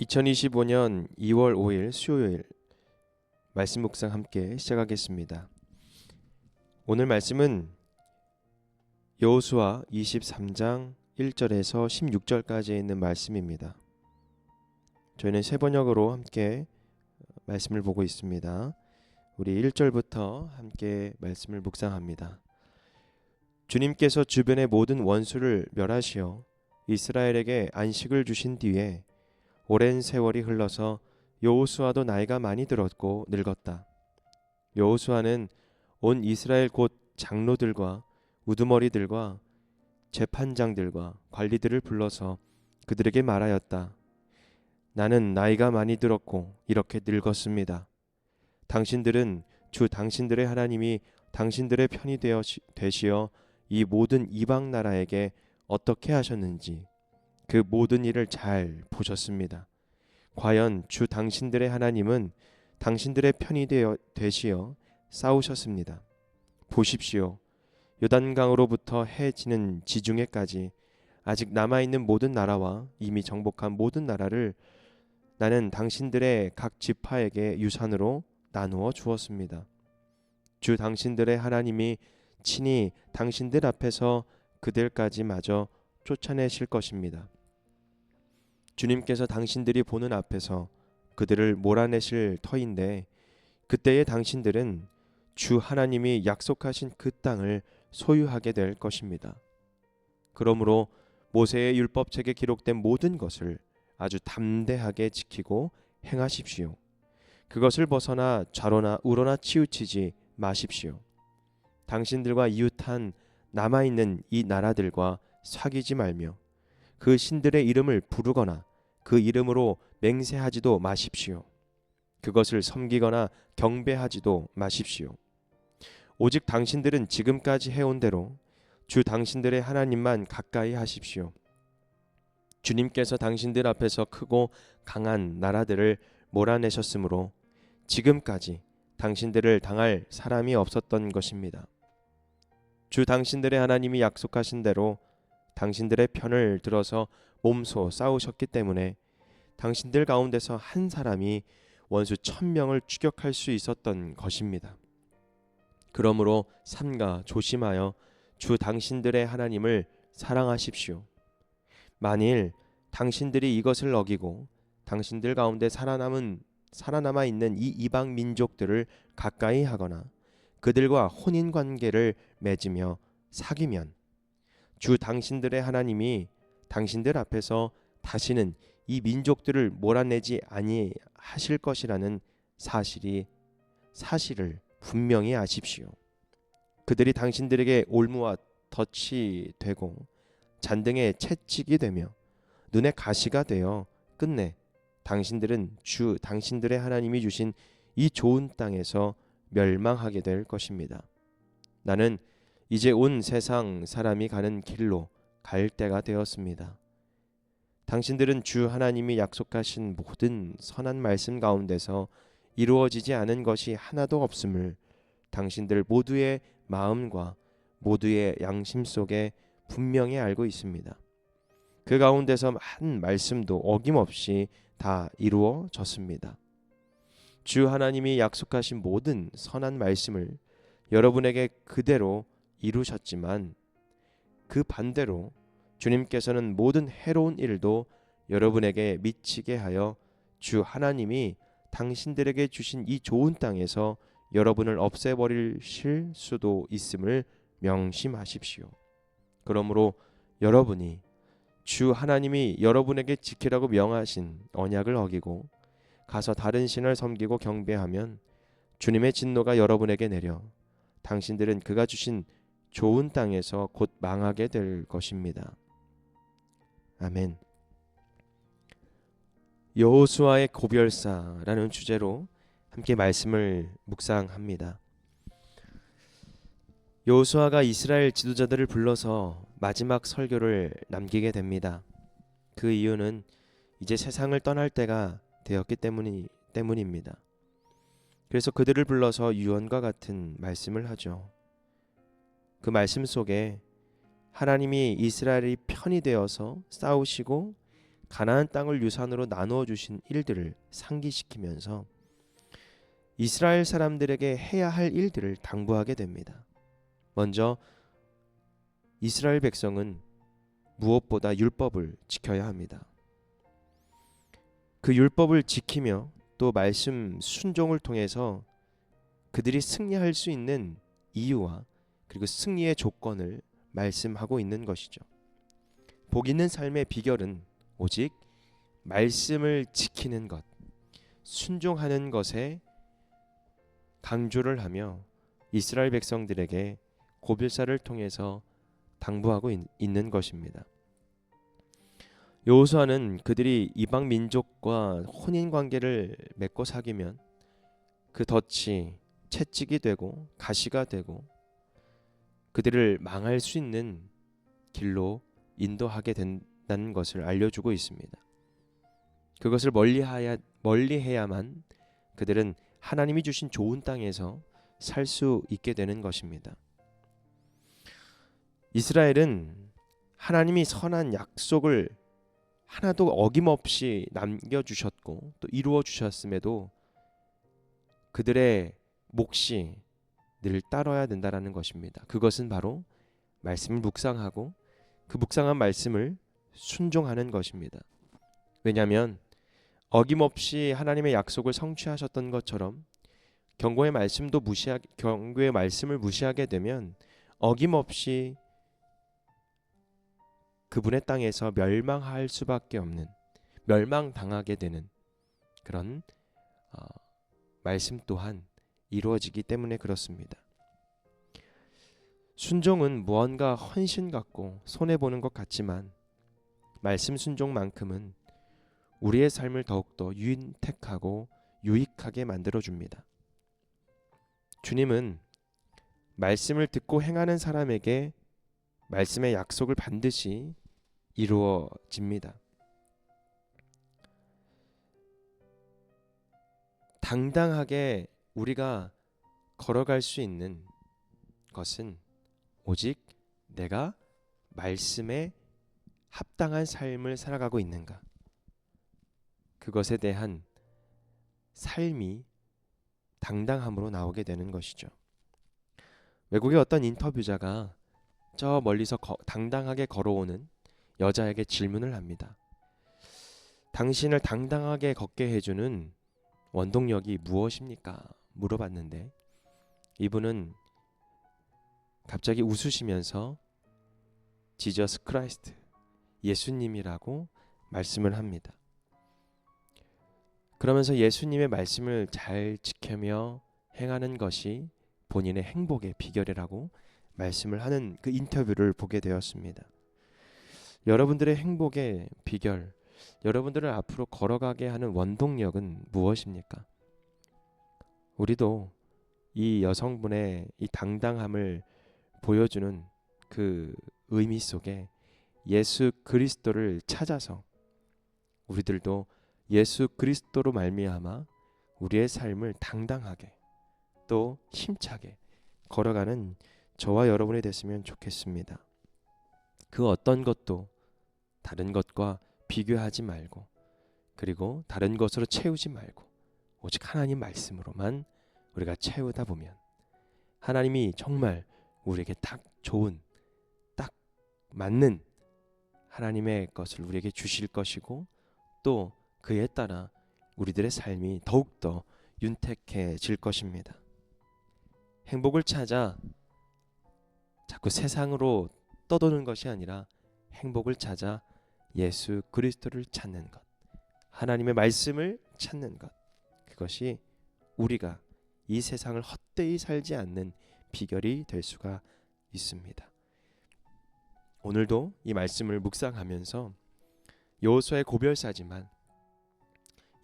2025년 2월 5일 수요일 말씀 묵상 함께 시작하겠습니다. 오늘 말씀은 여호수아 23장 1절에서 16절까지 있는 말씀입니다. 저희는 세 번역으로 함께 말씀을 보고 있습니다. 우리 1절부터 함께 말씀을 묵상합니다. 주님께서 주변의 모든 원수를 멸하시어 이스라엘에게 안식을 주신 뒤에 오랜 세월이 흘러서 여호수아도 나이가 많이 들었고 늙었다. 여호수아는 온 이스라엘 곧 장로들과 우두머리들과 재판장들과 관리들을 불러서 그들에게 말하였다. 나는 나이가 많이 들었고 이렇게 늙었습니다. 당신들은 주 당신들의 하나님이 당신들의 편이 되시어 이 모든 이방 나라에게 어떻게 하셨는지 그 모든 일을 잘 보셨습니다. 과연 주 당신들의 하나님은 당신들의 편이 되시어 싸우셨습니다. 보십시오. 요단강으로부터 해 지는 지중해까지 아직 남아있는 모든 나라와 이미 정복한 모든 나라를 나는 당신들의 각 지파에게 유산으로 나누어 주었습니다. 주 당신들의 하나님이 친히 당신들 앞에서 그들까지 마저 쫓아내실 것입니다. 주님께서 당신들이 보는 앞에서 그들을 몰아내실 터인데 그때의 당신들은 주 하나님이 약속하신 그 땅을 소유하게 될 것입니다. 그러므로 모세의 율법책에 기록된 모든 것을 아주 담대하게 지키고 행하십시오. 그것을 벗어나 좌로나 우로나 치우치지 마십시오. 당신들과 이웃한 남아있는 이 나라들과 사귀지 말며 그 신들의 이름을 부르거나 그 이름으로 맹세하지도 마십시오. 그것을 섬기거나 경배하지도 마십시오. 오직 당신들은 지금까지 해온 대로 주 당신들의 하나님만 가까이 하십시오. 주님께서 당신들 앞에서 크고 강한 나라들을 몰아내셨으므로 지금까지 당신들을 당할 사람이 없었던 것입니다. 주 당신들의 하나님이 약속하신 대로 당신들의 편을 들어서 몸소 싸우셨기 때문에 당신들 가운데서 한 사람이 원수 1000명을 추격할 수 있었던 것입니다. 그러므로 삼가 조심하여 주 당신들의 하나님을 사랑하십시오. 만일 당신들이 이것을 어기고 당신들 가운데 살아남아 있는 이 이방 민족들을 가까이 하거나 그들과 혼인 관계를 맺으며 사귀면 주 당신들의 하나님이 당신들 앞에서 다시는 이 민족들을 몰아내지 아니하실 것이라는 사실을 분명히 아십시오. 그들이 당신들에게 올무와 덫이 되고 잔등에 채찍이 되며 눈에 가시가 되어 끝내 당신들은 주 당신들의 하나님이 주신 이 좋은 땅에서 멸망하게 될 것입니다. 나는 이제 온 세상 사람이 가는 길로 갈 때가 되었습니다. 당신들은 주 하나님이 약속하신 모든 선한 말씀 가운데서 이루어지지 않은 것이 하나도 없음을 당신들 모두의 마음과 모두의 양심 속에 분명히 알고 있습니다. 그 가운데서 한 말씀도 어김없이 다 이루어졌습니다. 주 하나님이 약속하신 모든 선한 말씀을 여러분에게 그대로 이루셨지만 그 반대로 주님께서는 모든 해로운 일도 여러분에게 미치게 하여 주 하나님이 당신들에게 주신 이 좋은 땅에서 여러분을 없애버리실 수도 있음을 명심하십시오. 그러므로 여러분이 주 하나님이 여러분에게 지키라고 명하신 언약을 어기고 가서 다른 신을 섬기고 경배하면 주님의 진노가 여러분에게 내려 당신들은 그가 주신 좋은 땅에서 곧 망하게 될 것입니다. 아멘. 여호수아의 고별사라는 주제로 함께 말씀을 묵상합니다. 여호수아가 이스라엘 지도자들을 불러서 마지막 설교를 남기게 됩니다. 그 이유는 이제 세상을 떠날 때가 되었기 때문입니다. 그래서 그들을 불러서 유언과 같은 말씀을 하죠. 그 말씀 속에 하나님이 이스라엘이 편이 되어서 싸우시고 가나안 땅을 유산으로 나누어 주신 일들을 상기시키면서 이스라엘 사람들에게 해야 할 일들을 당부하게 됩니다. 먼저 이스라엘 백성은 무엇보다 율법을 지켜야 합니다. 그 율법을 지키며 또 말씀 순종을 통해서 그들이 승리할 수 있는 이유와 그리고 승리의 조건을 말씀하고 있는 것이죠. 복 있는 삶의 비결은 오직 말씀을 지키는 것, 순종하는 것에 강조를 하며 이스라엘 백성들에게 고별사를 통해서 당부하고 있는 것입니다. 여호수아는 그들이 이방 민족과 혼인 관계를 맺고 사귀면 그 덫이 채찍이 되고 가시가 되고 그들을 망할 수 있는 길로 인도하게 된다는 것을 알려주고 있습니다. 그것을 멀리해야만 그들은 하나님이 주신 좋은 땅에서 살 수 있게 되는 것입니다. 이스라엘은 하나님이 선한 약속을 하나도 어김없이 남겨주셨고 또 이루어 주셨음에도 그들의 몫이 늘 따라야 된다라는 것입니다. 그것은 바로 말씀을 묵상하고 그 묵상한 말씀을 순종하는 것입니다. 왜냐하면 어김없이 하나님의 약속을 성취하셨던 것처럼 경고의 말씀을 무시하게 되면 어김없이 그분의 땅에서 멸망할 수밖에 없는, 멸망당하게 되는 그런 말씀 또한 이루어지기 때문에 그렇습니다. 순종은 무언가 헌신 같고 손해보는 것 같지만 말씀 순종만큼은 우리의 삶을 더욱더 윤택하고 유익하게 만들어줍니다. 주님은 말씀을 듣고 행하는 사람에게 말씀의 약속을 반드시 이루어집니다. 당당하게 우리가 걸어갈 수 있는 것은 오직 내가 말씀에 합당한 삶을 살아가고 있는가, 그것에 대한 삶이 당당함으로 나오게 되는 것이죠. 외국의 어떤 인터뷰자가 저 멀리서 당당하게 걸어오는 여자에게 질문을 합니다. 당신을 당당하게 걷게 해주는 원동력이 무엇입니까? 물어봤는데 이분은 갑자기 웃으시면서 지저스 크라이스트, 예수님이라고 말씀을 합니다. 그러면서 예수님의 말씀을 잘 지키며 행하는 것이 본인의 행복의 비결이라고 말씀을 하는 그 인터뷰를 보게 되었습니다. 여러분들의 행복의 비결, 여러분들을 앞으로 걸어가게 하는 원동력은 무엇입니까? 우리도 이 여성분의 이 당당함을 보여주는 그 의미 속에 예수 그리스도를 찾아서 우리들도 예수 그리스도로 말미암아 우리의 삶을 당당하게 또 힘차게 걸어가는 저와 여러분이 됐으면 좋겠습니다. 그 어떤 것도 다른 것과 비교하지 말고 그리고 다른 것으로 채우지 말고 오직 하나님 말씀으로만 우리가 채우다 보면 하나님이 정말 우리에게 딱 좋은, 딱 맞는 하나님의 것을 우리에게 주실 것이고 또 그에 따라 우리들의 삶이 더욱더 윤택해질 것입니다. 행복을 찾아 자꾸 세상으로 떠도는 것이 아니라 행복을 찾아 예수 그리스도를 찾는 것, 하나님의 말씀을 찾는 것, 그것이 우리가 이 세상을 헛되이 살지 않는 비결이 될 수가 있습니다. 오늘도 이 말씀을 묵상하면서 여호수아의 고별사지만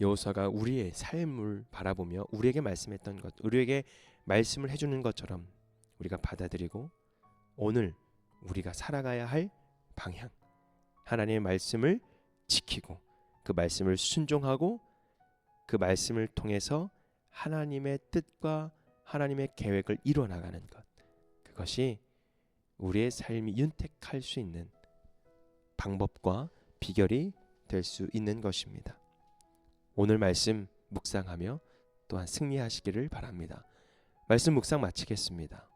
여호수아가 우리의 삶을 바라보며 우리에게 말씀했던 것, 우리에게 말씀을 해주는 것처럼 우리가 받아들이고 오늘 우리가 살아가야 할 방향, 하나님의 말씀을 지키고 그 말씀을 순종하고 그 말씀을 통해서 하나님의 뜻과 하나님의 계획을 이뤄나가는 것, 그것이 우리의 삶이 윤택할 수 있는 방법과 비결이 될 수 있는 것입니다. 오늘 말씀 묵상하며 또한 승리하시기를 바랍니다. 말씀 묵상 마치겠습니다.